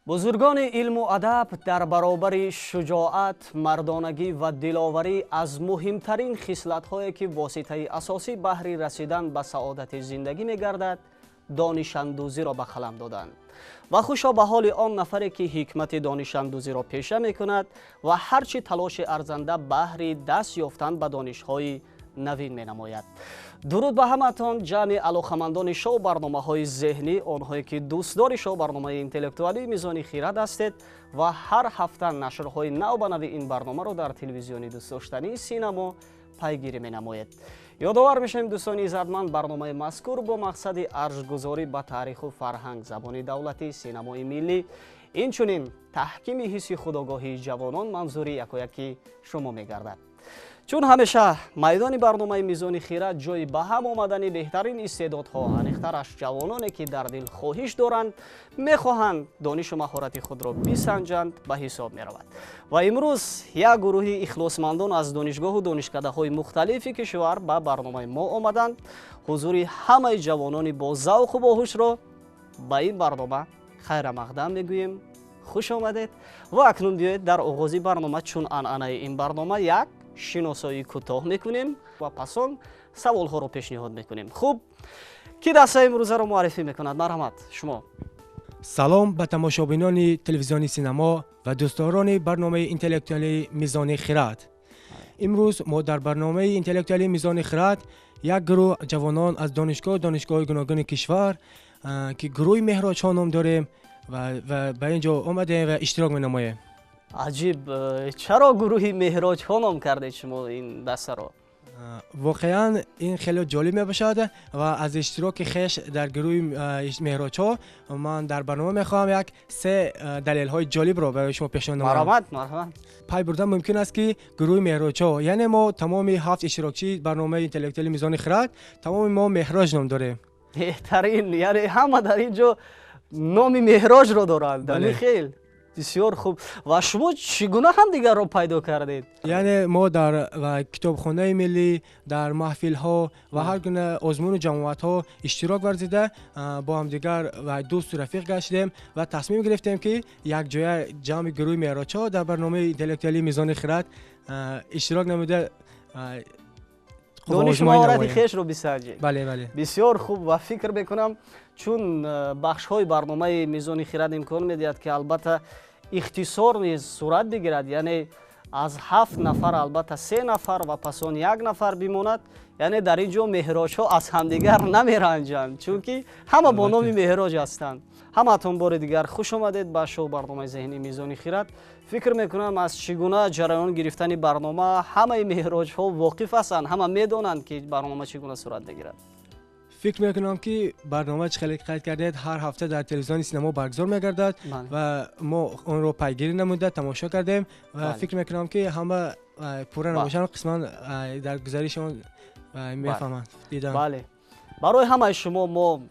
بزرگان علم و ادب در برابر شجاعت، مردانگی و دلاوری از مهمترین خصلت‌هایی که واسطه اساسی بهر رسیدن به سعادت زندگی می‌گردد، دانش اندوزی را به قلم دادند. و خوشا به حال آن نفری که حکمت دانش اندوزی را پیشه می‌کند و هرچی تلاش ارزنده بهر دست یافتن به دانش‌های نوین می‌نماید. درود به همتان جمع علاقمندان شو برنامه‌های ذهنی، آنهایی که دوستدار شو برنامه اینتלקتوالی میزان خیرات هستید و هر هفته نشرهای نو به نو این برنامه را در تلویزیونی دوست داشتنی سینما پیگیری می‌نماید. یادآور می‌شیم دوستان عزتمند برنامه مذکور با مقصد ارزش‌گذاری به تاریخ و فرهنگ زبان دولتی، سینمای ملی، اینچنین تحکیم حس خودآگاهی جوانان منظوری یکایکی شما می‌گردد. چون همیشه میدان برنامه میزان خیرات جای به هم آمدن بهترین استعدادها، انیخترش جوانانی که در دل خواهش دارند، میخواهند دانش و مهارت خود را بسنجند به حساب می رود. و امروز یک گروه اخلاصمندان از دانشگاه و دانشکده های مختلفی کشور به برنامه ما آمدند. حضور همه جوانان با ذوق و باهوش را به این برنامه خیر مقدم میگوییم. خوش آمدید. و اکنون بیایید در آغاز برنامه چون عنعنه این برنامه یک شناسایی کوتاه میکنیم و پس آن سوال ها رو پیشنهاد میکنیم. خوب، کی دسته امروزه رو معرفی میکند؟ مرحمت شما. سلام به تماشابینان تلویزیونی سینما و دوستداران برنامه اینتלקتوالی میزان خیرات. امروز ما در برنامه اینتלקتوالی میزان خیرات یک گروه جوانان از دانشگاه گوناگون کشور که گروه مهراج ها نام داریم و به اینجا آمده و اشتراک می‌نماییم. عجیب، چرا گروه مهراج ها نام کرده شما این دسته رو؟ واقعا این خیلی جالب میباشد و از اشتراک خیش در گروه مهراج ها من در برنامه میخواهم یک 3 دلیل های جالب رو برای شما پیشنهاد نمایم. مرحبا. پای بردن ممکن است که گروه مهراج ها، یعنی ما تمام 7 اشتراکچی برنامه اینتלקتوالی میزان خیرات تمام ما مهراج نام داریم. بهترین، یعنی همه در اینجا نام مهراج رو دارند. بله. خیلی بسیار خوب. و شما چگونه هم دیگر رو پیدا کردید؟ یعنی ما در کتابخانه ملی، در محفل ها و هر گونه آزمون و جمعیت ها اشتراک ورزیده با هم دیگر و دوست و رفیق گشتیم و تصمیم گرفتیم که یک جای جمع گروه مهراج ها در برنامه اینتלקتوالی میزان خیرات اشتراک نموده دانش مهارت خیش رو بسنجید. بله. بسیار خوب و فکر میکنم چون بخش های برنامه میزان خیرات امکان میدهد که البته اختصار نیز صورت بگیرد، یعنی از 7 نفر البته 3 نفر و پس آن 1 نفر بماند، یعنی در اینجا مهراج ها از همدیگر نمیرنجند چون که همه با نام مهراج هستند. همتون بار دیگر خوش آمدید به شو برنامه ذهنی میزان خیرات. فکر میکنم از چگونه جریان گرفتن برنامه همه مهراج ها واقف هستند، همه میدونند که برنامه چگونه صورت بگیرد. فکر میکنم که برنامه چه خیلی کردید هر هفته در تلویزیون سینما برگزار میگردد و ما اون رو پیگیری نموده تماشا کردیم و فکر میکنم که همه پوره نباشن قسما در گزارششون میفهمند دیدن. بله، برای همه شما ما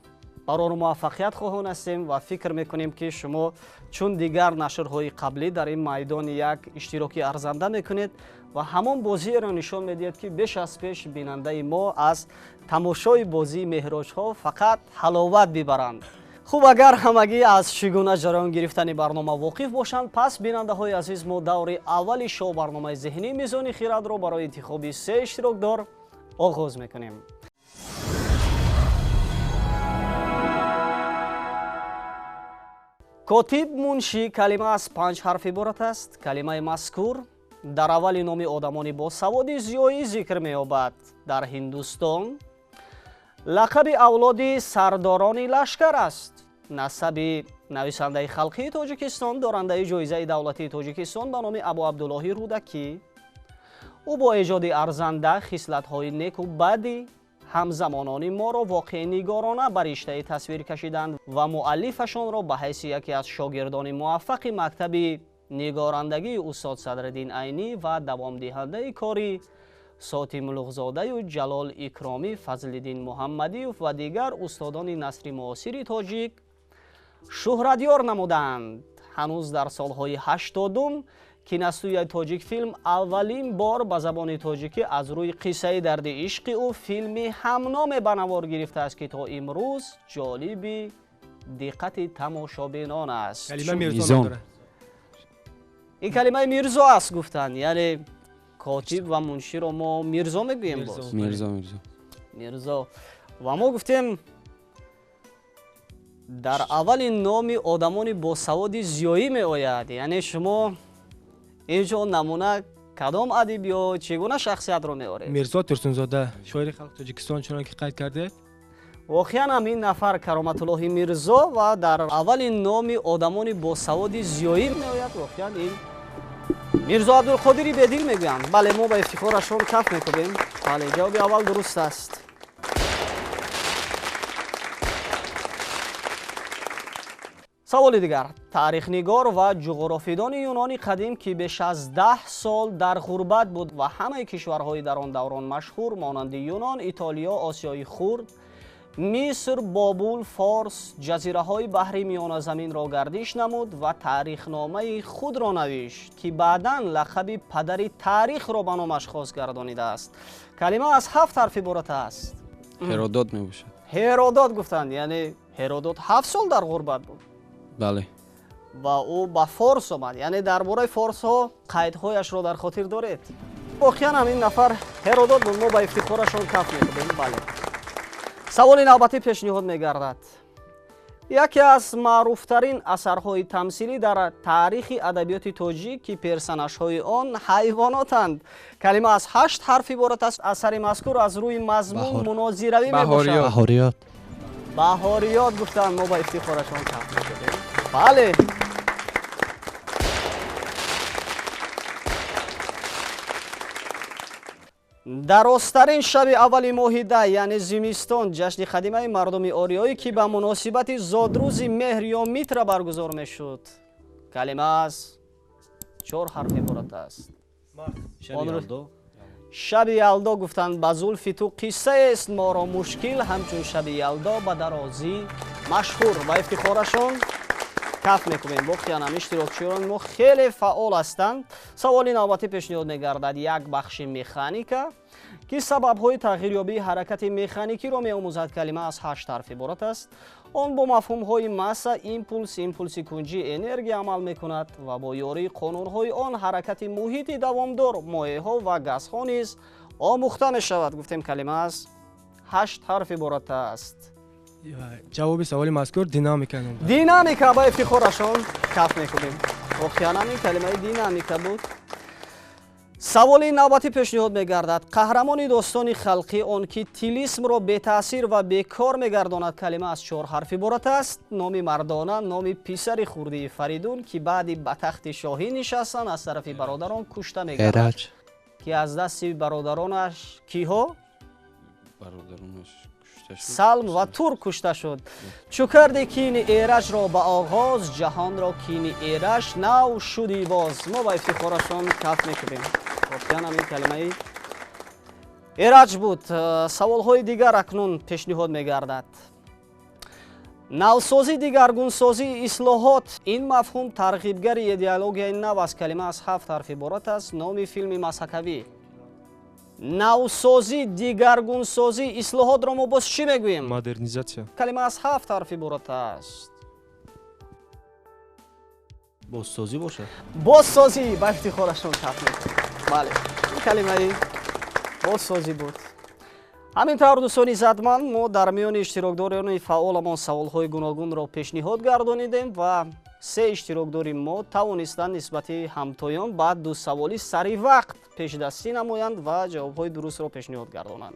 برای موفقیت خواهان هستیم و فکر میکنیم که شما چون دیگر نشرهای قبلی در این میدان یک اشتراکی ارزنده میکنید و همان بازی را نشان میدهید که بیش از پیش بیننده ما از تماشای بازی مهراج ها فقط حلاوت ببرند. خوب، اگر همگی از چگونه جریان گرفتن برنامه واقف باشند، پس بیننده های عزیز ما دور اول شو برنامه ذهنی میزان خیرات را برای انتخاب 3 اشتراکدار آغاز میکنیم. کاتب منشی کلمه از 5 حرف عبارت است. کلمه مذکور در اول نام آدمان با سواد زیایی ذکر می‌یابد. در هندوستان لقب اولاد سرداران لشکر است. نسب نویسنده خلقی تاجیکستان دارنده جایزه دولتی تاجیکستان به نام ابو عبدالله رودکی، او با ایجاد ارزنده خصلت‌های نیک و بدی همزمانان ما را واقع نگارانه بر رشته تصویر کشیدند و مؤلفشان را به حیث یکی از شاگردان موفق مکتب نگارندگی استاد صدرالدین عینی و دوام دهنده کاری ساتی ملوغزاده و جلال اکرامی، فضلالدین محمدی و دیگر استادان نثر معاصر تاجیک شهرتیار نمودند. هنوز در سالهای 80 کیناستودیوی تاجیک فیلم اولین بار به زبان تاجیکی از روی قصه درد عشق او فیلمی همنام به نوار گرفته است که تا امروز جالب диққати тамошобинон аст. کلمه میرزا نداره. این کلمه میرزا است گفتن، یعنی کاتب و منشی رو ما میرزا میگوییم. باز میرزا و ما گفتیم در اول نام آدمان با سواد زیایی می آید. یعنی شما اینجا نمونه کدام ادیب یا چگونه شخصیت رو میارید؟ میرزا ترسونزاده شاعر خلق تاجیکستان چنانکه قید کرده. واقعا هم این نفر کرامت الله میرزا و در اول نام آدمان با سواد زیایی می آید. واقعا این میرزا عبدالقادری بدیل میگویند. بله، ما با افتخارشون کف میکنیم. بله، جواب اول درست است. سوال دیگر، تاریخ نگار و جغرافیدان یونانی قدیم که بیش از 10 سال در غربت بود و همه کشورهای در آن دوران مشهور مانند یونان، ایتالیا، آسیای خرد، مصر، بابل، فارس، جزیره های بحر میان زمین را گردش نمود و تاریخنامه خود را نوشت که بعداً لقب پدر تاریخ را به نامش خاص گردانیده است. کلمه از 7 حرف عبارت است. هرودوت می باشد. هرودوت گفتند، یعنی هرودوت 7 سال در غربت بود. بله. و او با فارس آمد، یعنی درباره فارس ها قیدهایش را در خاطر دارید. واقعا هم این نفر هرودوت بود. ما با افتخارشون کف میکنیم. بله. سوال نوبتی پیشنهاد میگردد. یکی از معروفترین اثرهای تمثیلی در تاریخ ادبیات تاجیک که پرسنش‌های آن حیواناتند. کلمه از 8 حرف عبارت است. اثر مذکور از روی مضمون مناظروی میباشد. بهاریات گفتند. ما با افتخارشون کف میکنیم. بله. در آسترین شب اول ماه ده یعنی زمستان جشن قدیمه مردم آریایی که به مناسبت زادروز مهر یا میتر برگزار میشد. کلمه از 4 حرف عبارت است. شب یلدا گفتند. به زلف تو قصه است ما را مشکل همچون شب یلدا به درازی مشهور. و افتخارشون کف میکنیم. واقعا هم اشتراکچیان ما خیلی فعال هستند. سوالی نوبتی پیشنهاد میگردد. یک بخش مکانیکا که سبب‌های تغییریابی حرکت مکانیکی را می‌آموزد. کلمه از 8 حرف عبارت است. آن با مفهوم‌های ماسا، ایمپولس کنجی انرژی عمل می‌کند و با یاری قانون‌های آن حرکت محیط دوامدار، مایع‌ها و گازها نیز آموخته می‌شود. گفتیم کلمه از 8 حرف عبارت است. جواب سوال مذکور دینامیکا. دینامیکا با افتخارشون کف میکنیم. واقعا این کلمه دینامیکا بود. سوال نوبتی پیشنهاد میگردد. قهرمان داستان خلقی آن که تیلیسم را به تاثیر و بیکار میگرداند. کلمه از 4 حرف عبارت است. نام مردانه، نام پسر خرده فریدون که بعد به تخت شاهی نشستن از طرف برادران کشته میگردد. که از دست برادرانش کیها؟ برادرانش سلم و تور کشته شد. چو کرده کین ایرج را به آغاز، جهان را کین ایرج نو شدی باز. ما با افتخارشون کف میکنیم. واقعا همین کلمه ایرج بود. سوال های دیگر اکنون پیشنهاد میگردد. نوسازی، دیگرگونسازی، اصلاحات. این مفهوم ترغیبگر ایدئولوژی نو است. کلمه از 7 حرف عبارت است. نام فیلم مسکوی. نوسازی، دیگرگونسازی، اصلاحات را ما باز چی میگوییم؟ مدرنیزاسیون. کلمه از 7 حرف عبارت است. بازسازی باشه. بازسازی با افتخارشون کف میکنیم. بله، این کلمه بازسازی بود. همینطور دوستان عزتمند، ما در میان اشتراکداران فعالمان سوالهای گوناگون را پیشنهاد گردانیدیم و 3 اشتراکدار ما توانستند نسبت همتایان بعد 2 سوالی سری وقت پیش دستی نمایند و جوابهای درست را پیشنهاد گردانند.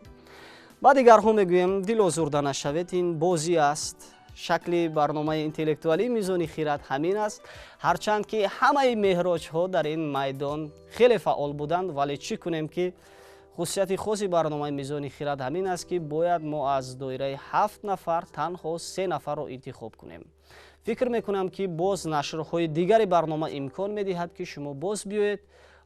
با دیگرها میگویم دل آزرده نشوید. این بازی است. شکل برنامه اینتלקتوالی میزان خیرات همین است. هرچند که همه مهراج ها در این میدان خیلی فعال بودند، ولی چی کنیم که خصوصیت خاصی برنامه میزان خیرات همین است که باید ما از دایره 7 نفر تنها 3 نفر را انتخاب کنیم. فکر میکنم که باز نشرهای دیگری برنامه امکان میدهد که شما باز بیایید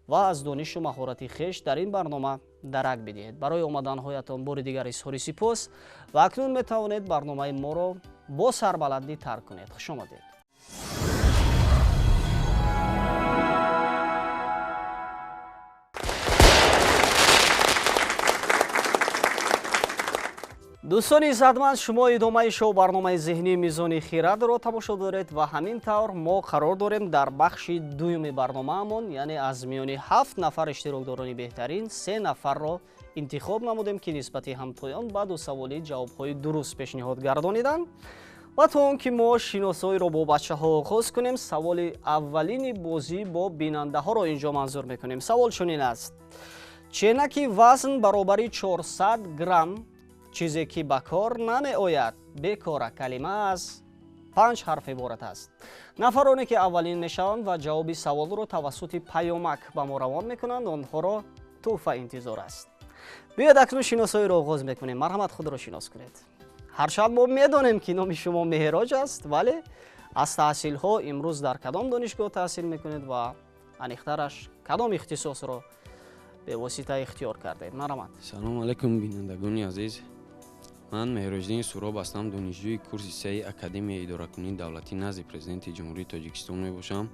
و از دانش و مهارت خویش در این برنامه درک بدهید. برای آمدن هایتان بار دیگر اظهار سپاس و اکنون میتوانید برنامه ما را با سربلندی ترک کنید. خوش آمدید. دوستان عزتمند، شما ادامه شو برنامه ذهنی میزان خیرات رو تماشا دارید و همین طور ما قرار داریم در بخش دوم برنامه‌مون، یعنی از میان 7 نفر اشتراکداران بهترین 3 نفر رو انتخاب نمودیم که نسبت همتایان با دو سوالی جواب‌های درست پیشنهاد گردانیدن. و تا اون که ما شناسایی رو با بچه‌ها آغاز کنیم، سوال اولین بازی با بیننده‌ها رو اینجا منظور می‌کنیم. سوال چنین است: چینکی وزن برابری 400 گرم، چیزی که به کار نمی آید، بیکار کلمه از 5 حرف عبارت است. نفرانی که اولین میشوند و جواب سوال رو توسط پیامک به ما روان میکنند، آنها را تحفه انتظار است. بیاید اکنون شناسایی را آغاز میکنیم. مرحمت خود را شناس کنید. هرچند ما میدانیم که نام شما مهراج است، ولی از تحصیل ها امروز در کدام دانشگاه تحصیل میکنید و انیخترش کدام اختصاص را به واسطه اختیار کردید؟ مرحمت. سلام علیکم بینندگان عزیز. من مهراجدین سوراب هستم. دانشجوی کورس 3 اکادمی اداره‌کنی دولتی نزد پرزیدنت جمهوری تاجیکستان میباشم.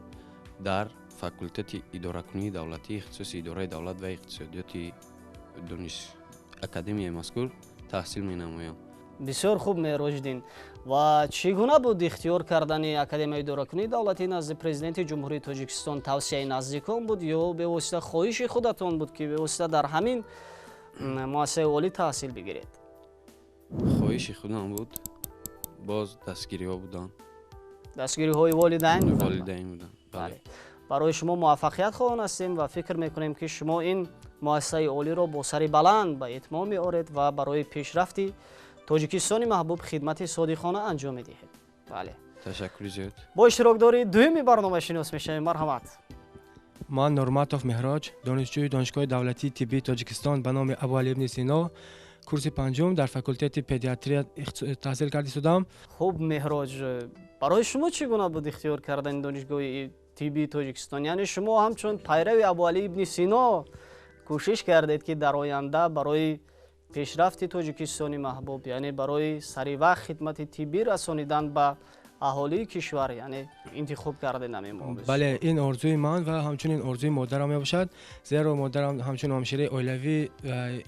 در فاکولته اداره‌کنی دولتی اختصاص اداره دولت و اقتصادیات دانش اکادمی مذکور تحصیل مینمایم. بسیار خوب مهراجدین. و چگونه بود اختیار کردن اکادمی اداره‌کنی دولتی نزد پرزیدنت جمهوری تاجیکستان؟ توصیه نزدیکان بود یا به واسطه خواهش خودتان بود که به واسطه در همین مؤسسه عالی تحصیل بگیرید؟ خواهش خودم بود. باز دستگیری ها بودن. دستگیری های والدین؟ والدین بودن. بله. برای شما موفقیت خواهان هستیم و فکر میکنیم که شما این مؤسسه عالی را با سر بلند به اتمام میآورید و برای پیشرفتی تاجیکستان محبوب خدمت صادقانه انجام میدهید. بله. تشکر زیاد. با اشتراکداری دومی برنامه شناس میشیم. مرحمت. من نورماتوف مهراج، دانشجوی دانشگاه دولتی طبی تاجیکستان به نام ابوعلی ابن سینا، کورس پنجم در فاکولته پدیاتری تحصیل کرده شدم. خوب مهراج، برای شما چگونه بود اختیار کردن دانشگاه طبی تاجیکستان؟ یعنی شما همچون پیرو ابوعلی ابن سینا کوشش کردید که در آینده برای پیشرفت تاجیکستان محبوب، یعنی برای سریع وقت خدمت طبی رسانیدن به اهالی کشور، یعنی انتخاب کرده نمی‌مون؟ بله، این آرزوی من و همچنین آرزوی مادرم میباشد، زیرا مادرم همچون همشیره اولیوی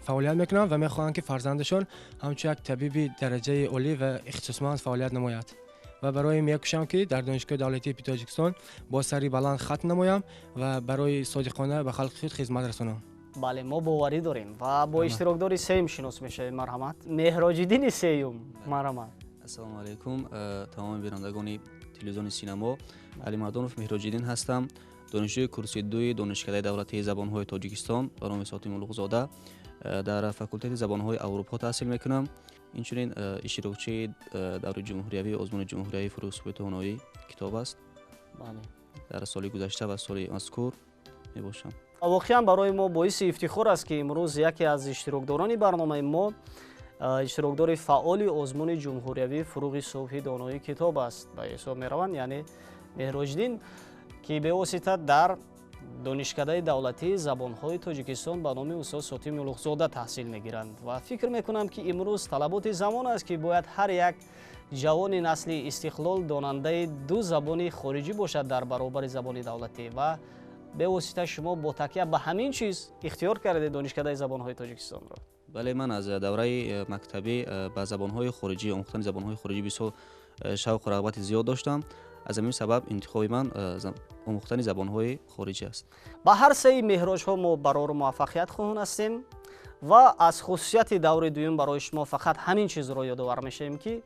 فعالیت میکنند و میخواهند که فرزندشان همچون یک طبیب درجه عالی و اختصاصمند فعالیت نماید و برای میکوشم که در دانشگاه دولتی تاجیکستان با سری بلند ختم نمایم و برای صادقانه به خلق خود خدمت رسانم. بله، ما باوری داریم. و با اشتراکداری سیم شناس میشه. مرحمت. مهراجدین سیم. مرحمت. السلام علیکم تمام بینندگان تلویزیون سینما. علی مردانوف مهراجدین هستم، دانشجوی کورس 2 دانشکده دولتی زبان‌های تاجیکستان به نام ساتی ملوغ‌زاده در فاکولته زبان‌های اروپا تحصیل میکنم. اینچنین اشتراکچی دوره جمهوریوی آزمون جمهوریوی فروغ ثبوت هنری کتاب است. بله. در سال گذشته و سال مذکور میباشم. واقعا برای ما باعث افتخار است که امروز یکی از اشتراکداران برنامه ما اشتراکدار فعال آزمون جمهوریوی فروغ صبحی دانایی کتاب است به حساب میروند، یعنی مهراجدین، که به واسطه در دانشکده دولتی زبان‌های تاجیکستان به نام استاد ساتی ملوغ‌زاده تحصیل میگیرند و فکر میکنم که امروز طلبات زمان است که باید هر یک جوان نسل استقلال داننده دو زبان خارجی باشد در برابر زبان دولتی و به واسطه شما با تکیه به همین چیز اختیار کردید دانشکده زبان‌های تاجیکستان را. بله، من از دوره مکتبی به زبان‌های خارجی، آموختن زبان‌های خارجی بسیار شوق و رغبت زیاد داشتم. از همین سبب انتخاب من آموختن زبان‌های خارجی است. با هر سه مهراج‌ها ما برای موفقیت خواهان هستیم و از خصوصیت دور دوم برای شما فقط همین چیز را یادآور میشیم که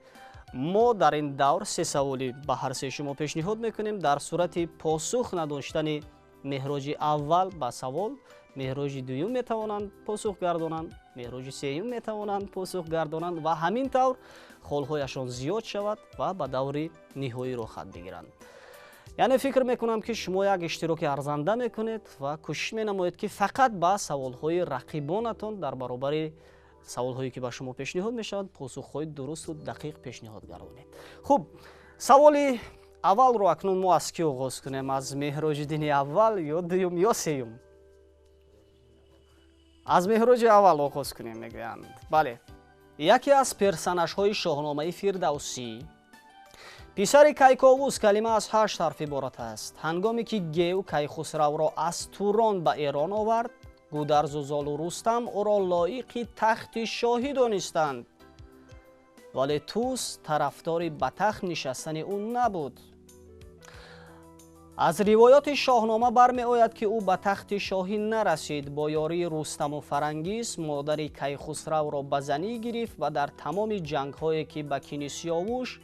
ما در این دور 3 سوالی به هر سه شما پیشنهاد میکنیم. در صورت پاسخ نداشتن مهراج اول به سوال، مهراج دوم میتوانند پاسخ گردانند، مهراج سوم میتوانند پاسخ گردانند و همین طور خالهایشان زیاد شود و به دور نهایی را خط بگیرند. یعنی فکر میکنم که شما یک اشتراک ارزنده میکنید و کوشش مینمایید که فقط با سوالهای رقیبانتان در برابر سوالهایی که به شما پیشنهاد میشود پاسخهای درست و دقیق پیشنهاد گردانید. خب، سوال اول رو اکنون ما از کی آغاز کنیم؟ از مهراجدین اول یا دوم یا سوم؟ از مهراج اول آغاز کنیم میگویند. بله. یکی از پرسنژهای شاهنامه فردوسی، پسر کیکاووس، کلمه از 8 حرف عبارت است. هنگامی که گیو کیخسرو را از توران به ایران آورد، گودرز و زال و رستم او را لایق تخت شاهی دانستند. ولی توس طرفدار به تخت نشستن او نبود. از روایات شاهنامه برمی آید که او به تخت شاهی نرسید. با یاری رستم و فرنگیس مادر کیخسرو را به زنی گرفت و در تمام جنگ هایی که به کینسیاووش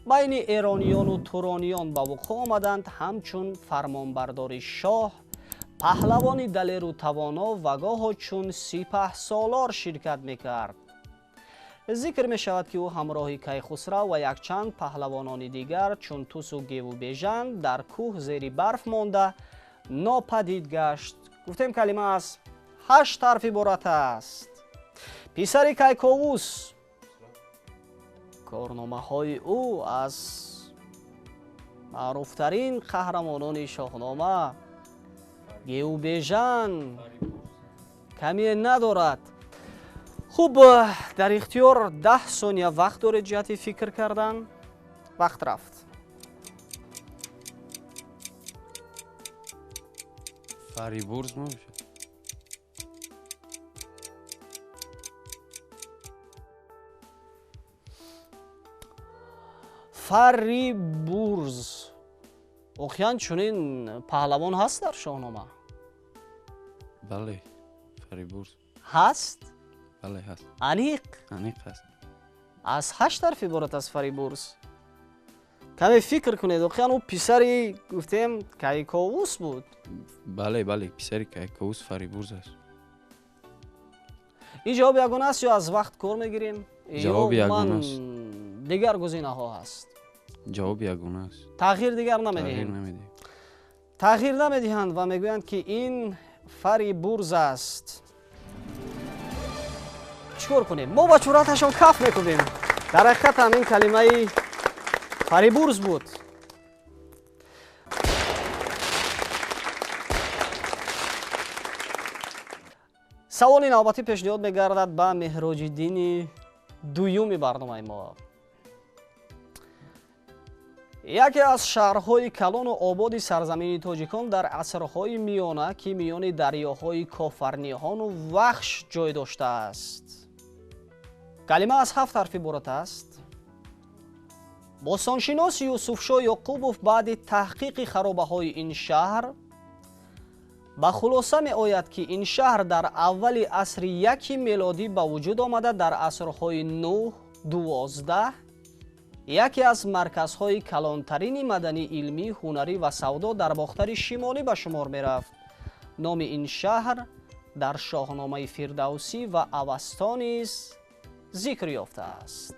بین ایرانیان و تورانیان به وقوع آمدند همچون فرمانبردار شاه، پهلوانی دلیر و توانا و گاه چون سپه سالار شرکت میکرد. ذکر می شود که او همراه کیخسرو و یک چند پهلوانان دیگر چون توس و گیوبیژن در کوه زیر برف مانده ناپدید گشت. گفتیم کلمه از 8 حرف عبارت است. پسر کیکاووس، کارنامه های او از معروفترین قهرمانان شاهنامه، گیوبیژن کمی ندارد. خوب، در اختیار 10 ثانیه وقت داره جهت فکر کردن. وقت رفت. فریبرز میشه. فریبرز واقعا چنین پهلوان هست در شاهنامه؟ بله، فریبرز هست؟ بله هست. انیق هست. از 8 حرف عبارت از فریبرز. کمی فکر کنید. واقعا او پسری گفتیم کیکاووس بود. بله پسر کیکاووس فریبرز است. این جواب یگانه است یا از وقت کار میگیریم؟ جواب یگانه است. دیگر گزینه ها هست. جواب یگانه است. تغییر دیگر تغییر نمیدهیم. نمیدیم. تغییر نمیدهند و میگویند که این فریبرز است. چیکار کنیم؟ ما با چورتشون کف میکنیم. در حقیقت همین کلمه فریبرز بود. سوال نوبتی پیشنهاد میگردد به مهراج الدین دوم برنامه ما. یکی از شهرهای کلان و آباد سرزمین تاجیکان در عصرهای میانه که میان دریاهای کافرنیهان و وخش جای داشته است. کلمه از 7 حرف عبارت است. باستانشناس یوسفشاه یعقوبوف بعد تحقیق خرابه های این شهر به خلاصه می آید که این شهر در اول عصر 1 میلادی به وجود آمده. در عصرهای 9 12 یکی از مرکزهای کلانترین مدنی، علمی، هنری و سودا در باختر شمالی به شمار می رفت. نام این شهر در شاهنامه فردوسی و اوستا نیز ذکر یافته است.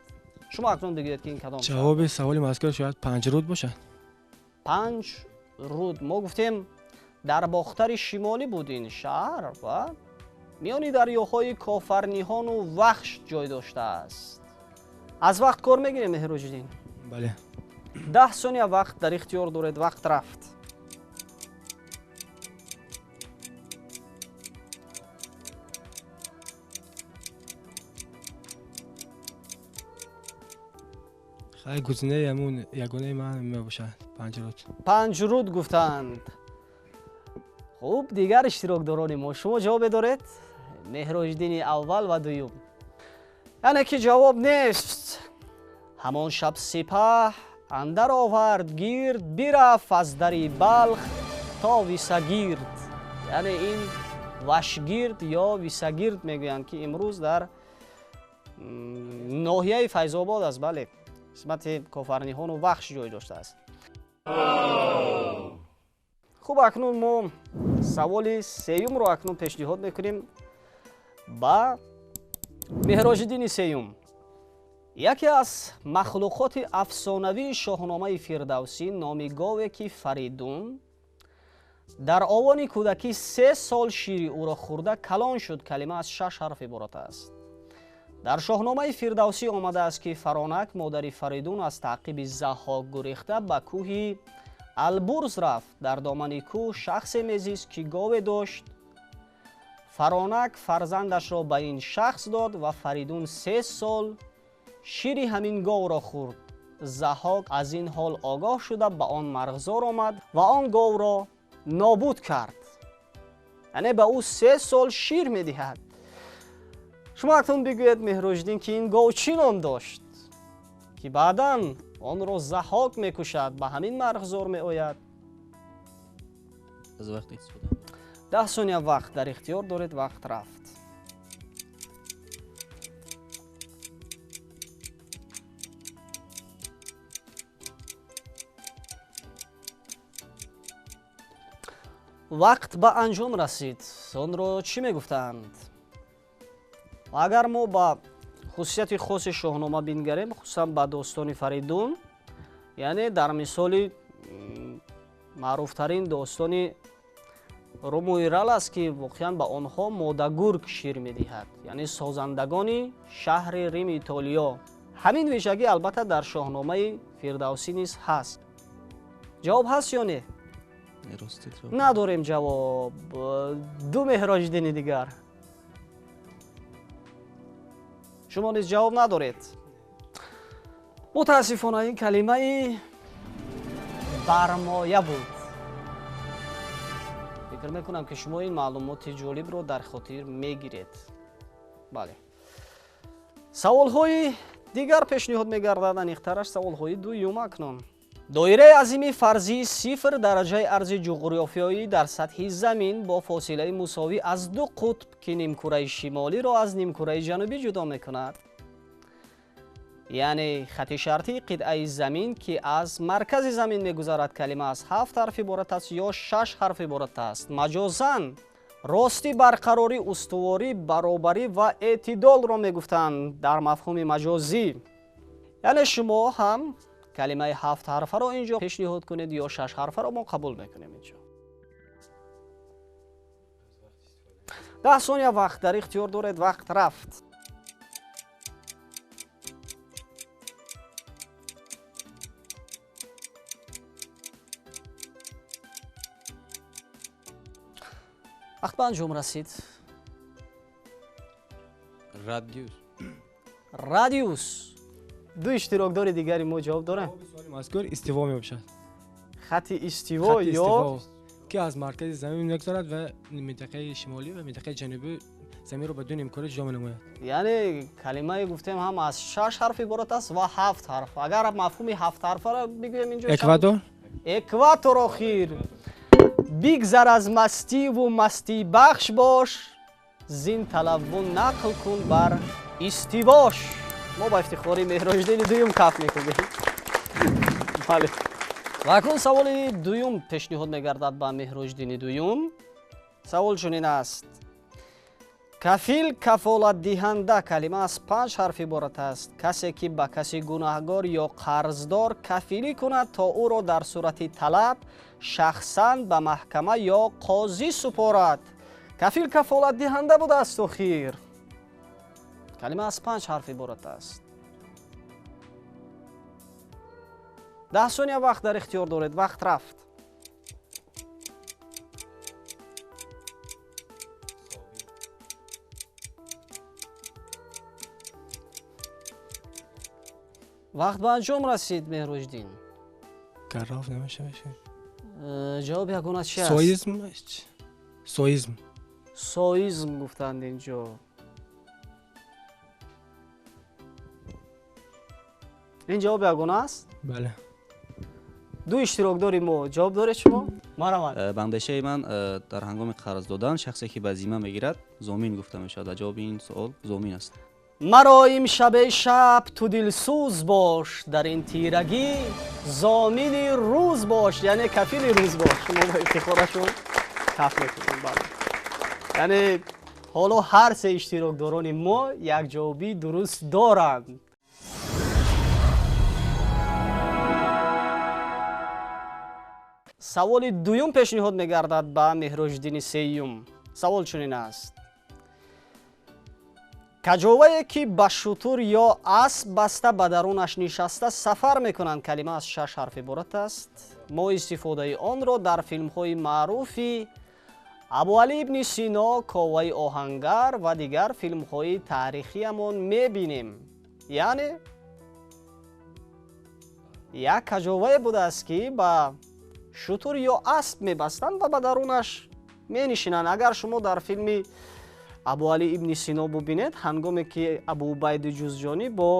شما اکنون بگویید که این کدام شهر؟ جواب سوال مذکور شاید 5 رود باشد. 5 رود. ما گفتیم در باختر شمالی بود این شهر و میان دریاهای کافرنیهان و وخش جای داشته است. از وقت کار میگیریم مهراج الدین؟ بله. 10 ثانیه وقت در اختیار دارید. وقت رفت. خیلی گزینه همون یگانه من می باشد 5 رود. 5 رود گفتند. خوب، دیگر اشتراکداران ما شما جواب دارید؟ مهراج الدین اول و دوم. یعنی که جواب نیست. همان شب سپه اندر آورد گیرد، برفت از دری بلخ تا ویسگیرد. یعنی این وشگیرد یا ویسگیرد میگویند که امروز در ناحیه فیض آباد است. بله، قسمت کافرنیهان و وخش جای داشته است. خوب، اکنون ما سوال سیوم رو اکنون پیشنهاد میکنیم با مهراج الدین سیوم. یکی از مخلوقات افسانوی شاهنامه فردوسی نام گاوی که فریدون در آوان کودکی 3 سال شیر او را خورده کلان شد. کلمه از 6 حرف عبارت است. در شاهنامه فردوسی آمده است که فرانک مادر فریدون از تعقیب ضحاک گریخته به کوه البرز رفت. در دامن کوه شخص میزیست که گاو داشت. فرانک فرزندش را به این شخص داد و فریدون 3 سال شیر همین گاو را خورد. ضحاک از این حال آگاه شده به آن مرغزار آمد و آن گاو را نابود کرد. یعنی به او 3 سال شیر میدهد. شما اکنون بگویید مهراج الدین که این گاو چی نام داشت؟ ки баъдан онро заҳок мекушад, ба ҳамин марғзор меояд. аз вақт истифода. 10 сония вақт дар ихтиёр доред. Вақт рафт. вақт ба анҷом расид. Онро чӣ мегуфтанд? агар мо ба хусусияти хоси шоҳнома бингарем, хусусан ба достони Фаридун, яъне дар мисоли маъруфтарин достони Румуирал аст ки воқеан ба онҳо модагург шир медиҳад, яъне созандагони шаҳри Рим Итолиё. ҳамин вижагӣ албатта дар шоҳномаи Фирдавсӣ низ ҳаст. ҷавоб ҳаст ё не? надорем ҷавоб. ду Меҳроҷдини дигар. шумо низ ҷавоб надоред. мутаассифона ин калимаи бармоя буд. фикр мекунам ки шумо ин маълумоти ҷолибро дар хотир мегиред. бале. саволҳои дигар пешниҳод мегардад. аниқтараш саволҳои дуюм акнун. доираи азими фарзии 0 дараҷаи арзи ҷуғрофиёӣ дар сатҳи замин бо фосилаи мусовӣ аз ду қутб ки нимкураи шимолиро аз нимкураи ҷанубӣ ҷудо мекунад, яъне хати шартии қитъаи замин ки аз маркази замин мегузарад, калима аз 7 ҳарф иборат аст ё 6 ҳарф иборат аст. маҷозан ростӣ, барқарорӣ, устуворӣ, баробарӣ ва эътидолро мегуфтанд дар мафҳуми маҷозӣ. яъне шумо ҳам калимаи 7 ҳарфаро инҷо пешниҳод кунед ё 6 ҳарфаро мо қабул мекунем инҷо. 10 сония вақт дар ихтиёр доред. вақт рафт. вақт ба анҷом расид. радиус. ду иштирокдори дигари мо ҷавоб дорем. мазкур истиво мебошад. хати истиво ё ки аз маркази замин мегузарад ва минтақаи шимолӣ ва минтақаи ҷанубӣ заминро ба ду нимкура ҷудо менамояд. яъне калимае гуфтем ҳам аз 6 ҳарф иборат аст ва 7 ҳарф. агар мафҳуми 7 ҳарфаро бигӯем инҷо эквадор. экватор охир. бигзар аз мастиву мастибахш бош, зин талаввун нақл кун бар истивош. мо ба ифтихори Меҳроҷдини дуюм каф мекунем. бале. ва акнун саволи дуюм пешниҳод мегардад ба Меҳроҷдини дуюм. савол чунин аст. кафил кафолатдиҳанда калима аз 5 ҳарф иборат аст. касе ки ба каси гунаҳгор ё қарздор кафилӣ кунад то ӯро дар сурати талаб шахсан ба маҳкама ё қозӣ супорад. кафил кафолатдиҳанда будааст охир. калима аз 5 ҳарф иборат аст. 10 сония вақт дар ихтиёр доред. вақт рафт. вақт ба анҷом расид Меҳроҷдин. гарраф намешавад. ҷавоб ягона чи аст? соизм. соизм. соизм гуфтанд инҷо. ин ҷавоб ягона аст? бале. ду иштирокдори мо ҷавоб доред шумо? марамад. ба андешаи ман дар ҳангоми қарз додан шахсе ки ба зимма мегирад зомин гуфта мешавад. ҷавоби ин суол зомин аст. маро имшабе шаб ту дилсӯз бош, дар ин тирагӣ зомини рӯз бош, яъне кафили рӯз бош. шумо ба ифтихорашон каф мекунем. бале. яъне ҳоло ҳар се иштирокдорони мо якҷавоби дуруст доранд. саволи дуюм пешниҳод мегардад ба Меҳроҷдини сеюм. савол чунин аст. каҷовае ки ба шутур ё асб баста ба дарунаш нишаста сафар мекунанд, калима аз 6 ҳарф иборат аст. мо истифодаи онро дар филмҳои маъруфи Абуалӣ ибни Сино, Коваи оҳангар ва дигар филмҳои таърихиамон мебинем. яъне як каҷовае будааст ки ба шутур ё асб мебастанд ва ба дарунаш менишинанд. агар шумо дар филми Абуалӣ ибни Сино бубинед, ҳангоме ки Абубайди Ҷузҷонӣ бо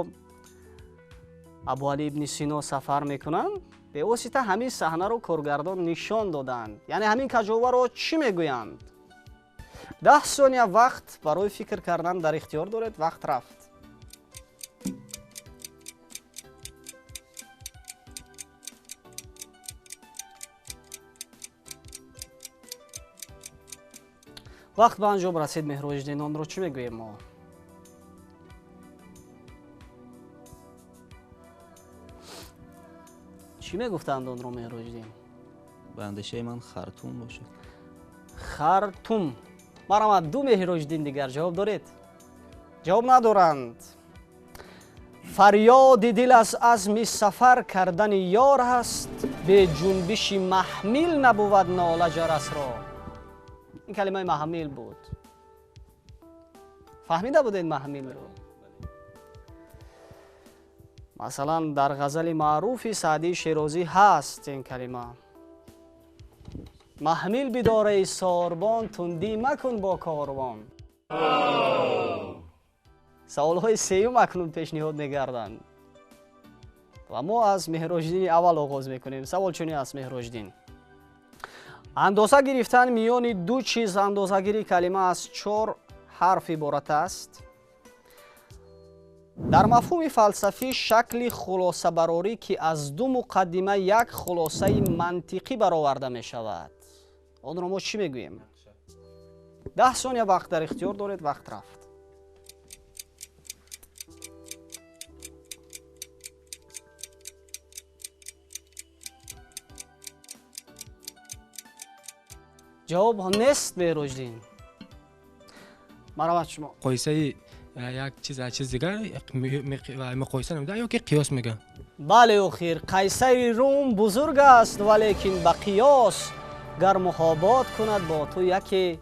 ابوعلی ابن سینا سفر میکنن، به واسطه همین صحنه رو کارگردان نشان دادند. یعنی همین کجاوه رو چی میگویند؟ 10 ثانیه وقت برای فکر کردن در اختیار دارید. وقت رفت. وقت به انجام رسید مهروجدین، آن رو چی میگوییم ما؟ چی میگفتند آن رو مهروجدین؟ به اندیشه من خرطوم باشد. خرطوم. مرحمت. 2 مهروجدین دیگر جواب دارید؟ جواب ندارند. فریاد دل از عزم سفر کردن یار هست، به جنبش محمیل نبود ناله جرس را. این کلمه محمیل بود. فهمیده بودین محمیل رو؟ مثلا در غزل معروف سعدی شیرازی هست این کلمه. محمیل بداره ساربان، تندی مکن با کاروان. سوالهای سیوم اکنون پیشنهاد میگردند و ما از مهروجدین اول آغاز میکنیم. سوال چنین است مهروجدین: اندازه گرفتن میان دو چیز اندازه‌گیری کلمه از 4 حرف عبارت است. در مفهوم فلسفی شکل خلاصه براری که از 2 مقدمه یک خلاصه منطقی برآورده می شود، آن را ما چی میگوییم؟ 10 ثانیه وقت در اختیار دارید. وقت رفت. جواب ها نیست مهروجدین. مرحمت شما. مقایسه یک چیز از چیز دیگر مقایسه نمیده یا که قیاس میگه؟ بله اخیر، قیصر روم بزرگ است ولیکن با قیاس گر محابات کند با تو یکی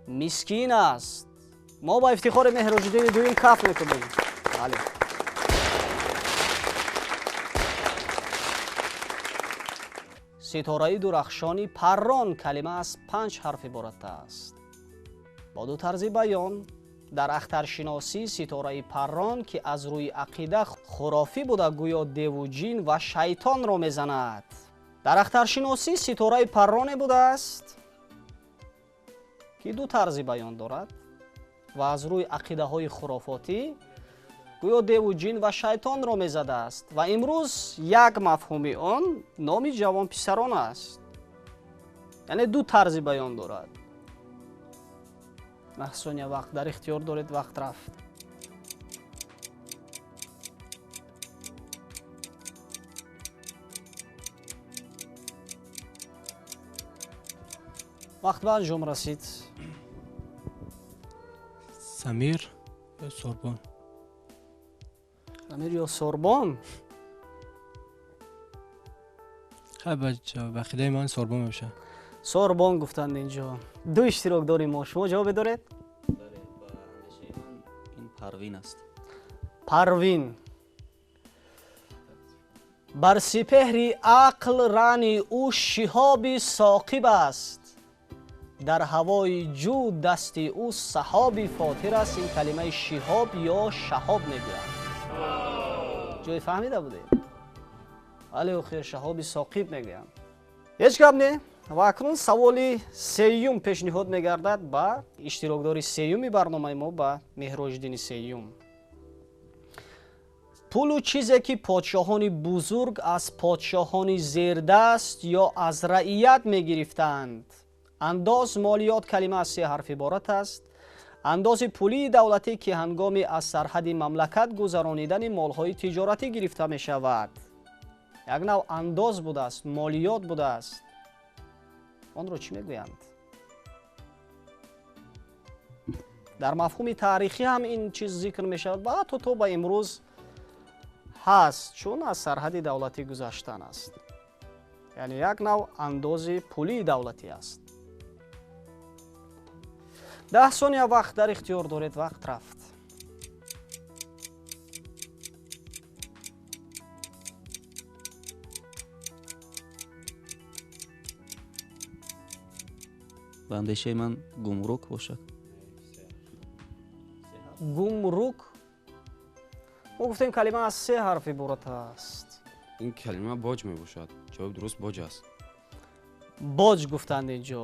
مسکین است. ما با افتخار مهروجدین دویم کف میکنیم. بله. ستاره درخشانی پران کلمه از 5 حرف عبارت است. با 2 طرز بیان. در اخترشناسی ستاره پران که از روی عقیده خرافی بوده گویا دیو و جین و شیطان را میزند. در اخترشناسی ستاره پران بوده است که 2 طرز بیان دارد و از روی عقیده های خرافاتی گویا دیو و جین و شیطان را میزده است و امروز یک مفهوم آن نام جوان پسران است. یعنی 2 طرز بیان دارد. 9 ثانیه وقت در اختیار دارید. وقت رفت. وقت به انجام رسید. سمیر یا سوربن؟ سمیر یا سوربن؟ به خیلی من سوربن میشه. سوربن گفتند اینجا. 2 اشتراک داریم ما. شما جواب دارید؟ با اندیشه من این پروین است. پروین. بر سپهر عقل رانی او شهابی ثاقب است، در هوای جو دست او سحابی فاتر است. این کلمه شهاب یا شهاب میگویند. جای فهمیده بوده؟ ولی اخیر شهابی ثاقب میگویند. هیچ گپ نه. و اکنون سوال سیوم پیشنهاد میگردد با اشتراکداری سیومی برنامه ما، با مهروجدین سیوم. پول و چیزی که پادشاهان بزرگ از پادشاهان زیردست یا از رعیت میگرفتند. انداز مالیات کلمه از 3 حرف عبارت است. انداز پولی دولتی که هنگام از سرحد مملکت گذرانیدن مالهای تجارتی گرفته می شود. یک نوع انداز بوده است، مالیات بوده است. آن را چی میگویند؟ در مفهوم تاریخی هم این چیز ذکر می شود و حتی تو با امروز هست، چون از سرحد دولتی گذشتن است. یعنی یک نوع انداز پولی دولتی است. 10 ثانیه وقت در اختیار دارید. وقت رفت. به اندیشه من گمرک باشد. گمرک. мо гуфтем калима аз 3 ҳарф иборат аст. ин калима боҷ мебошад. ҷавоб дуруст боҷ аст. боҷ гуфтанд инҷо.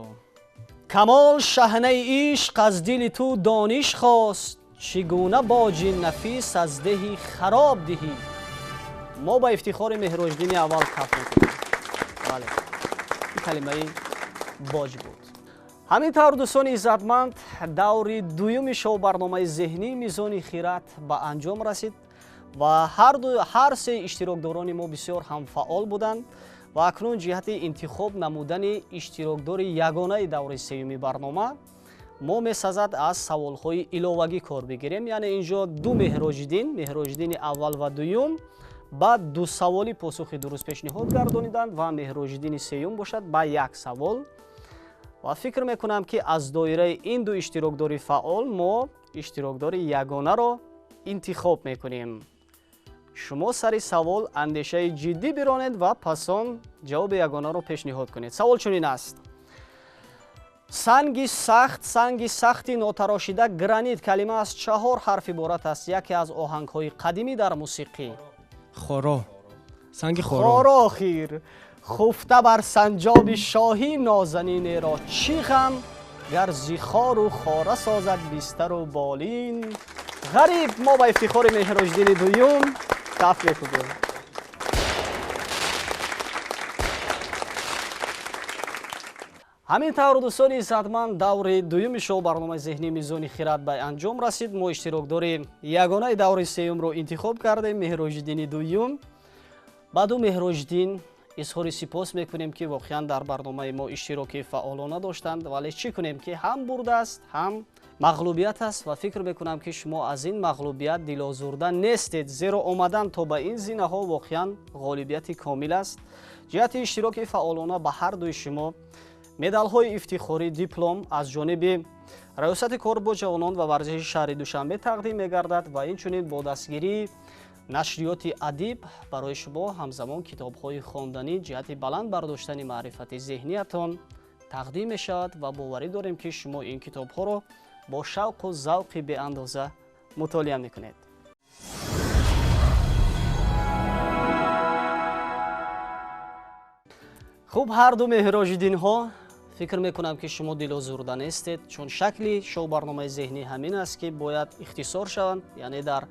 камол шаҳнаи ишқ аз дили ту дониш хост, чӣ гуна боҷи нафис аз деҳи хароб диҳӣ. мо ба ифтихори Меҳроҷдини аввал каф мекунем. бале, ин калимаи боҷ буд. ҳамин тавр дӯстони иззатманд, даври дуюми шоу-барномаи зеҳнии Мизони Хират ба анҷом расид ва ҳар се иштирокдорони мо бисёр ҳамфаъол буданд ва акнун ҷиҳати интихоб намудани иштирокдори ягонаи даври сеюми барнома мо месазад аз саволҳои иловагӣ кор бигирем. яъне инҷо ду Меҳроҷдини аввал ва дуюм ба ду саволи посухи дуруст пешниҳод гардониданд ва Меҳроҷдини сеюм бошад ба як савол. ва фикр мекунам ки аз доираи ин ду иштирокдори фаъол мо иштирокдори ягонаро интихоб мекунем. шумо сари савол андешаи ҷиддӣ биронед ва пас он ҷавоби ягонаро пешниҳод кунед. савол чунин аст: санги сахти нотарошида гранит калима аз 4 ҳарф иборат аст. яке аз оҳангҳои қадимӣ дар мусиқӣ. خوره سنگ خوره خورохир хуфта бар санҷоби шоҳӣ нозанинеро чӣ ғам гар зихору хора созад бистару болин. ғариб, мо ба ифтихори Меҳроҷдини дуюм каф мекунем. ҳамин тавр дӯстони иззатманд, даври дуюми шоу барномаи зеҳнии Мизони Хират ба анҷом расид. мо иштирокдори ягонаи даври сеюмро интихоб кардем, Меҳроҷдини дуюм. ба ду Меҳроҷдин изҳори сипос мекунем ки воқеан дар барномаи мо иштироки фаъолона доштанд, вале чӣ кунем ки ҳам бурд аст, ҳам мағлубият аст ва фикр мекунам ки шумо аз ин мағлубият дилозурда нестед, зеро омадан то ба ин зинаҳо воқеан ғолибияти комил аст. ҷиҳати иштироки фаъолона ба ҳар дуи шумо медалҳои ифтихорӣ, диплом аз ҷониби раёсати кор бо ҷавонон ва варзиши шаҳри Душанбе тақдим мегардад ва инчунин бо дастгирии нашриёти адиб барои шумо ҳамзамон китобҳои хонданӣ ҷиҳати баланд бардоштани маърифати зеҳниятон тақдим мешавад ва боварӣ дорем ки шумо ин китобҳоро бо шавқу завқи беандоза мутолиа мекунед. хуб, ҳар ду Меҳроҷдинҳо фикр мекунам ки шумо дилозурда нестед, чун шакли шоу-барномаи зеҳнӣ ҳамин аст ки бояд ихтисор шаванд, яъне дар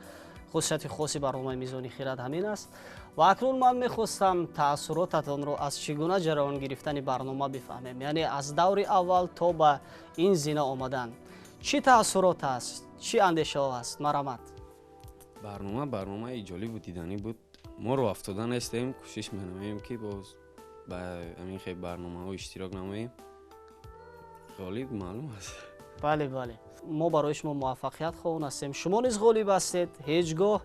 хусусияти хоси барномаи Мизони Хират ҳамин аст. ва акнун ман мехостам таассуротатонро аз чӣ гуна ҷараён гирифтани барнома бифаҳмем, яъне аз даври аввал то ба ин зина омадан чӣ таассурот аст, чӣ андешаҳо аст? Марамат. барномаи ҷолибу диданӣ буд. мо роҳафтода нестем, кӯшиш менамоем ки боз ба ҳамин хел барномаҳо иштирок намоем. ғолиб маълум аст. бале, мо барои шумо муваффақият хоҳон ҳастем. шумо низ ғолиб ҳастед. ҳеҷ гоҳ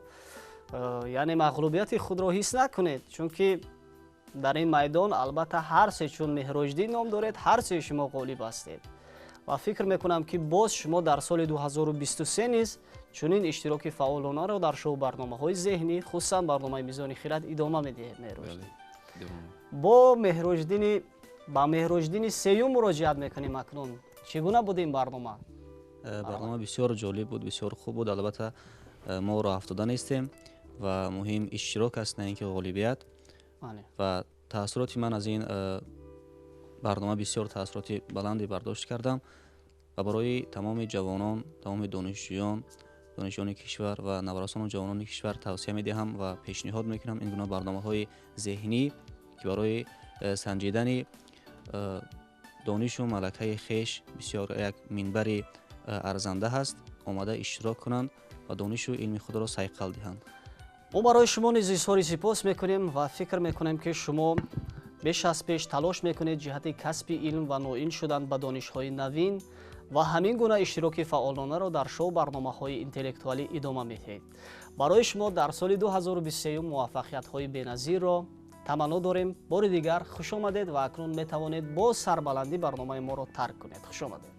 яъне мағлубияти худро ҳис накунед, чунки дар ин майдон албатта ҳар се чун Меҳроҷдин ном доред, ҳар се шумо ғолиб ҳастед. ва фикр мекунам ки боз шумо дар соли 2023 низ чунин иштироки фаъолонаро дар шоу барномаҳои зеҳнӣ, хусусан барномаи Мизони Хират идома медиҳед. Меҳроҷдин бо Меҳроҷдини сеюм муроҷиат мекунем. акнун чӣ гуна буд ин барнома? барнома бисёр ҷолиб буд, бисёр хуб буд. албатта мо роҳафтода нестем ва муҳим иштирок аст, на ин ки ғолибият. ва таассуроти ман аз ин барнома бисёр таассуроти баланде бардошт кардам ва барои тамоми ҷавонон, тамоми донишҷӯёни кишвар ва наварасону ҷавонони кишвар тавсия медиҳам ва пешниҳод мекунам ин гуна барномаҳои зеҳнӣ ки барои санҷидани донишу малакаи хеш бисёр як минбари арзанда ҳаст, омада иштирок кунанд ва донишу илми худро сайқал диҳанд. мо барои шумо низ изҳори сипос мекунем ва фикр мекунем ки шумо беш аз пеш талош мекунед ҷиҳати касби илм ва ноил шудан ба донишҳои навин ва ҳамин гуна иштироки фаъолонаро дар шоу барномаҳои интеллектуалӣ идома медиҳед. барои шумо дар соли 2023 муваффақиятҳои беназирро таманно дорем. бори дигар хушомадед ва акнун метавонед бо сарбаландӣ барномаи моро тарк кунед. хушомадед.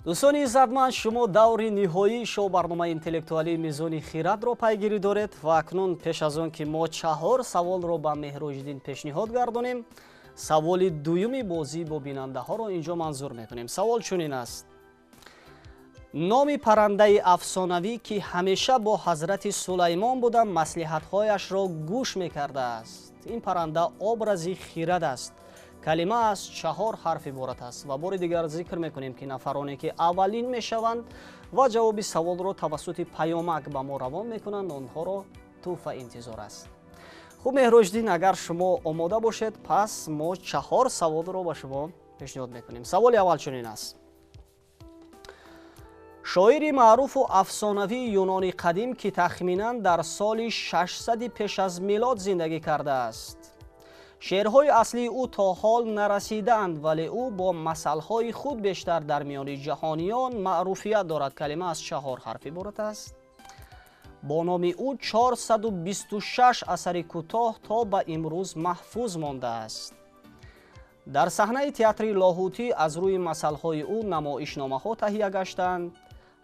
дӯстони иззатманд, шумо даври ниҳоии шоу барномаи интеллектуалии Мизони Хиратро пайгирӣ доред ва акнун пеш аз он ки мо 4 саволро ба Меҳроҷдин пешниҳод гардонем, саволи дуюми бозӣ бо бинандаҳоро инҷо манзур мекунем. савол чунин аст: نام پرنده افسانوی که همیشه با حضرت سلیمان بوده مصلحت‌هایش را گوش می‌کرده است. این پرنده ابرزی خرد است. کلمه از 4 حرف عبارت است و بار دیگر ذکر می‌کنیم که نفرانی که اولین میشوند و جواب سوال را توسط پیامک به ما روان می‌کنند آنها را توفه انتظار است. خوب مهرجدین، اگر شما آماده باشید پس ما 4 سوال را به شما پیشنهاد می‌کنیم. سوال اول چنین است: شاعری معروف و افسانوی یونانی قدیم که تخمیناً در سال 600 پیش از میلاد زندگی کرده است. شعرهای اصلی او تا حال نرسیدند ولی او با مثلهای خود بیشتر در میان جهانیان معروفیت دارد. کلمه از 4 حرف عبارت است. با نام او 426 اثر کوتاه تا به امروز محفوظ مانده است. در صحنه تئاتر لاهوتی از روی مثلهای او نمایشنامه‌ها تهیه گشتند.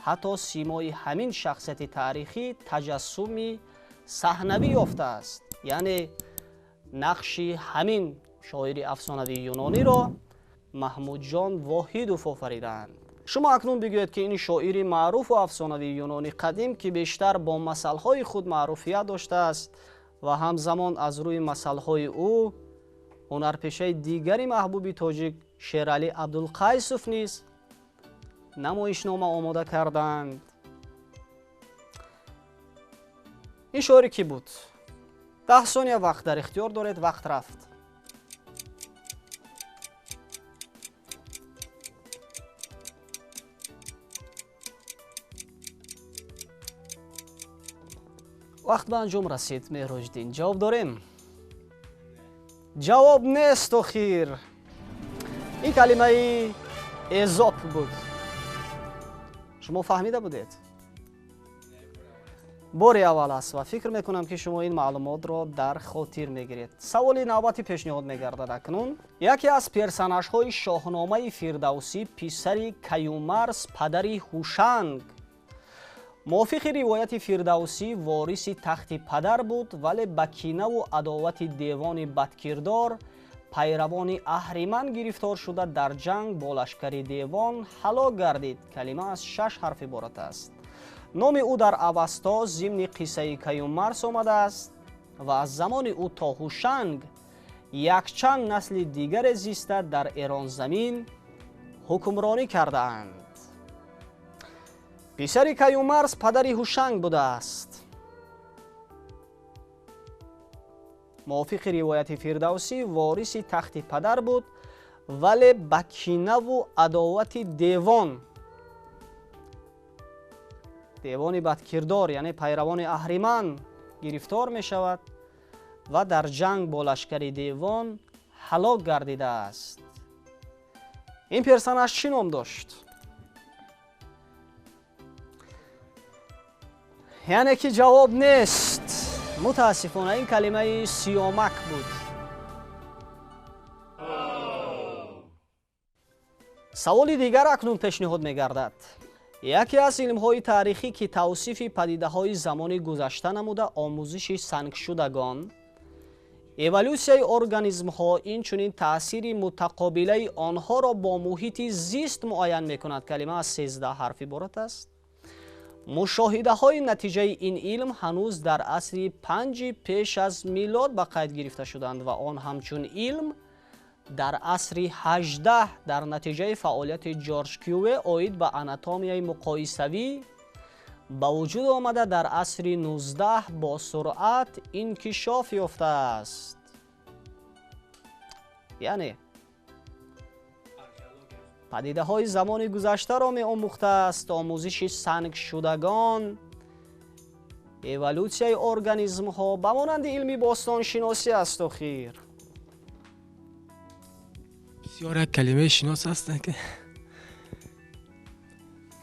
حتی سیمای همین شخصیت تاریخی تجسمی صحنوی یافته است. یعنی نقش همین شاعر افسانوی یونانی را محمود جان واحدوف آفریدند. شما اکنون بگویید که این شاعر معروف و افسانوی یونانی قدیم که بیشتر با مثلهای خود معروفیت داشته است و همزمان از روی مثلهای او هنرپیشه دیگری محبوب تاجیک شیرعلی عبدالقیسوف نیز نمایشنامه آماده کردند. این شاعر کی بود؟ 10 ثانیه وقت در اختیار دارید. وقت رفت. وقت به انجام رسید. مهرجدین، جواب داریم؟ جواب نیست اخیر. این کلمه ایزوپ بود. شما فهمیده بودید؟ بار اول است و فکر میکنم که شما این معلومات را در خاطر میگیرید. سوال نوبتی پیشنهاد میگردد اکنون. یکی از پرسنژ های شاهنامه فردوسی پسر کیومرث پدری هوشنگ موافق روایت فردوسی وارث تخت پدر بود ولی با کینه و عداوت دیوان بدکردار پیروان اهریمن گرفتار شده در جنگ با لشکر دیوان هلاک گردید. کلمه از 6 حرف عبارت است. نام او در اوستا ضمن قصه کیومرث آمده است و از زمان او تا هوشنگ یک چند نسل دیگر زیسته در ایران زمین حکمرانی کرده اند. پسر کیومرث پدر هوشنگ بوده است. موافق روایت فردوسی وارث تخت پدر بود ولی با کینه و عداوت دیوان بدکردار یعنی پیروان اهریمن گرفتار می شود و در جنگ با لشکر دیوان هلاک گردیده است. این پرسنژ چی نام داشت؟ یعنی که جواب نیست. متاسفانه این کلمه سیامک بود. سوال دیگر اکنون پیشنهاد می‌گردد. یکی از علم‌های تاریخی که توصیف پدیده‌های زمان گذشته نموده آموزش سنگ شدگان، اِوولوسیای ارگانیسم‌ها اینچنین تأثیر متقابله آنها را با محیط زیست معین می‌کند. کلمه از 13 حرف عبارت است. مشاهده های نتیجه این علم هنوز در عصر 5 پیش از میلاد به قید گرفته شدند و آن همچون علم در عصر 18 در نتیجه فعالیت جورج کیوی آید به آناتومی مقایسوی به وجود آمده در عصر 19 با سرعت انکشاف یافته است. یعنی پدیده های زمان گذشته را می آموخته است. آموزش سنگ شدگان، اِوولوسیای ارگانیسم ها به مانند علمی باستان شناسی است. اخیر بسیار کلمه شناس هستند که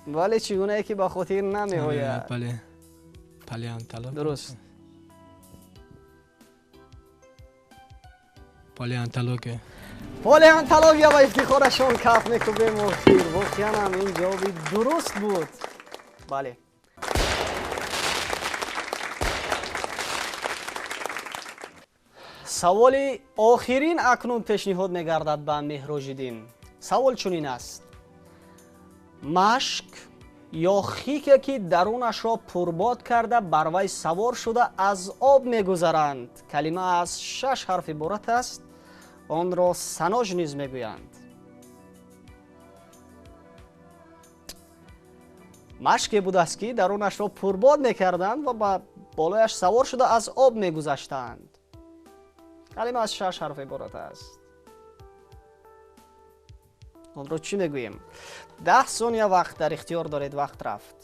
ولی چگونه ای که به خاطر نمی آید. بله پالیانتولوگ. درست. پالیانتولوگ پالیانتولوگیا با افتخارشون کف میکوبیم. اخیر واقعا هم این جوابی درست بود. بله. سوال آخرین اکنون پیشنهاد میگردد به مهرجدین. سوال چنین است: مشک ё хике ки дарунашро пурбод карда бар вай савор шуда аз об мегузаранд. Калима аз 6 ҳарф иборат аст. онро санож низ мегӯянд. машке будааст ки дарунашро пурбод мекарданд ва ба болояш савор шуда аз об мегузаштанд. калима аз 6 ҳарф иборат аст. онро чӣ мегӯем? 10 сония вақт дар ихтиёр доред. вақт рафт.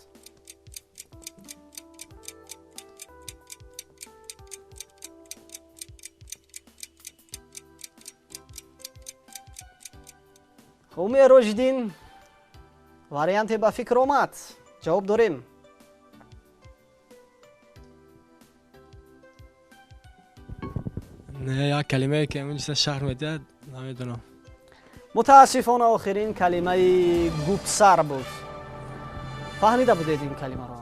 хуб меҳроҷиддин, варианте ба фикр омад. ҷавоб дорем. نه یک کلمه که من جسته شهر میده نمیدونم. متاسفانه آخرین کلمه گوپسر بود. فهمیده بودید این کلمه را؟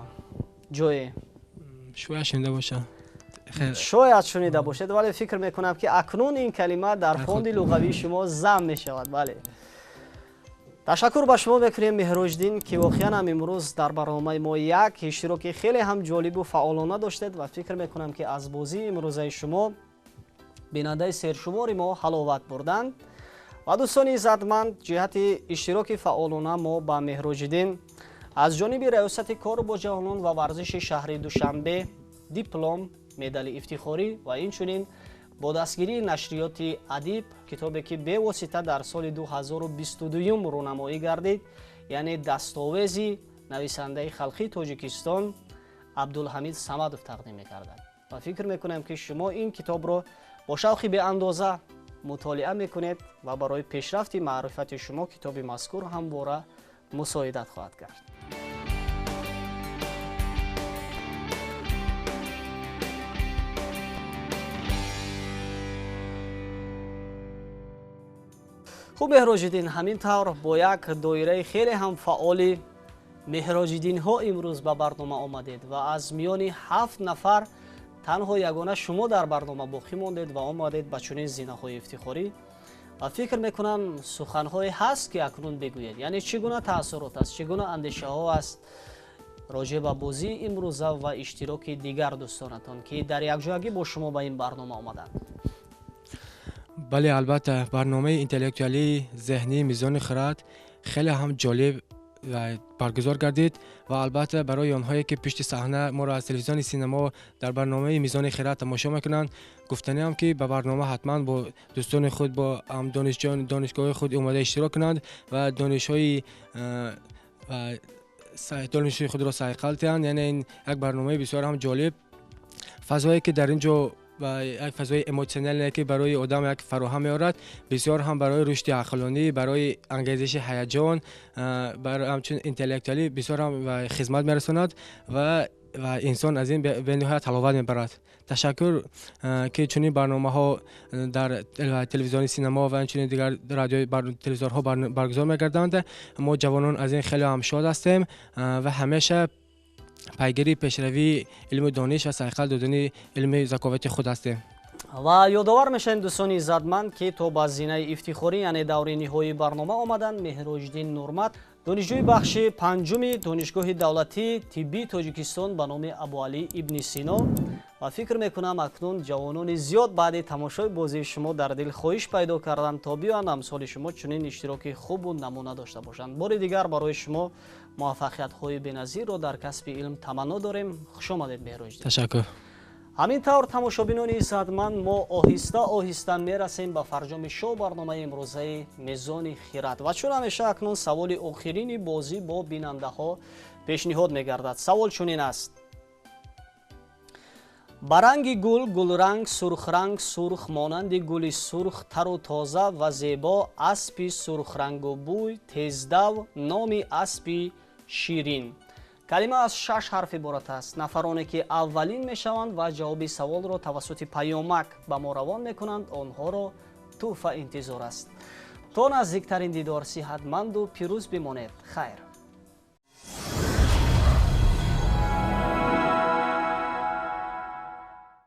جوی شویه شنیده باشه. خیر. شاید شنیده باشد ولی فکر میکنم که اکنون این کلمه در فوند لغوی شما ضم میشود. بله. تشکر به شما میکنیم مهروجدین که واقعا هم امروز در برنامه ما یک اشتراک خیلی هم جالب و فعالانه داشتید و فکر میکنم که از بازی امروزه شما بیننده سرشمار ما حلاوت بردند. و دوستان عزتمند، جهت اشتراک فعالانه ما با مهروجدین از جانب ریاست کار با جوانان و ورزش شهر دوشنبه دیپلم، مدال افتخاری و اینچنین با دستگیری نشریات ادیب، کتابی که به واسطه در سال 2022 رونمایی گردید، یعنی دستاویزی نویسنده خلقی تاجیکستان عبدالحمید صمدوف تقدیم می‌کردند. و فکر میکنم که شما این کتاب رو با شوقی به اندازه مطالعه میکنید و برای پیشرفت معرفت شما کتاب مذکور همواره مساعدت خواهد کرد. خوب مهروجدین، همین طور با یک دایره خیلی هم فعال مهروجدین ها امروز به برنامه آمدید و از میان 7 نفر تنها یگانه شما در برنامه باقی ماندید و آمدید به چنین زینه‌های افتخاری و فکر میکنم سخن‌هایی هست که اکنون بگویید. یعنی چگونه تاثیرات است، چگونه اندیشه ها است راجع به بازی امروزه و اشتراک دیگر دوستانتان که در یک جایگی با شما به این برنامه آمدند. بله، البته برنامه اینتלקچوالی ذهنی میزان خرد خیلی هم جالب و برگزار گردید و البته برای آنهایی که پشت صحنه ما را از تلویزیون سینما در برنامه میزان خرد تماشا میکنند گفتنی هم که به برنامه حتما با دوستان خود با دانشگاه خود اومده اشتراک کنند و دانشجوی خود را سعی کنند. یعنی این یک برنامه بسیار هم جالب، فضایی که در اینجا و یک فضای ایموشنال که برای آدم یک فراهم می‌آورد، بسیار هم برای رشد عقلانی، برای انگیزش هیجان، برای همچنین اینتלקچوالی بسیار هم خدمت می‌رساند و انسان از این به نهایت حلاوت می‌برد. تشکر که چنین برنامه‌ها در تلویزیون سینما و همچنین دیگر رادیو تلویزیون‌ها برگزار می‌گردند. ما جوانان از این خیلی هم شاد هستیم و همیشه پیگیری پیشروی علم دانش و سعی دادن علم ذکاوت خود هستیم. و یادآور میشن دوستان عزتمند که تا با زینه افتخاری یعنی دور نهایی برنامه آمدن مهروجدین نورمت، دانشجوی بخش پنجم دانشگاه دولتی طبی تاجیکستان به نام ابوعلی ابن سینا و فکر میکنم اکنون جوانان زیاد بعد تماشای بازی شما در دل خواهش پیدا کردن تا بیان امثال شما چنین اشتراک خوب و نمونه داشته باشند. بار دیگر برای شما موفقیت های بی‌نظیر را در کسب علم تمنا داریم. خوش آمدید مهروجدین. تشکر. همینطور تماشابینان عزتمند، ما آهسته آهسته میرسیم به فرجام شو برنامه امروزه میزان خرد و چون همیشه اکنون سوال آخرین بازی با بیننده ها پیشنهاد میگردد. سوال چنین است: برنگ گل گلرنگ سرخ رنگ سرخ مانند گل سرخ تر و تازه و زیبا، اسبی سرخ رنگ و بوی تیزدو، نام اسبی شیرین. کلمه از 6 حرف عبارت است. نفرانی که اولین میشوند و جواب سوال را توسط پیامک به ما روان میکنند آنها را تحفه انتظار است. تا نزدیکترین دیدار صحتمند و پیروز بمانید. خیر.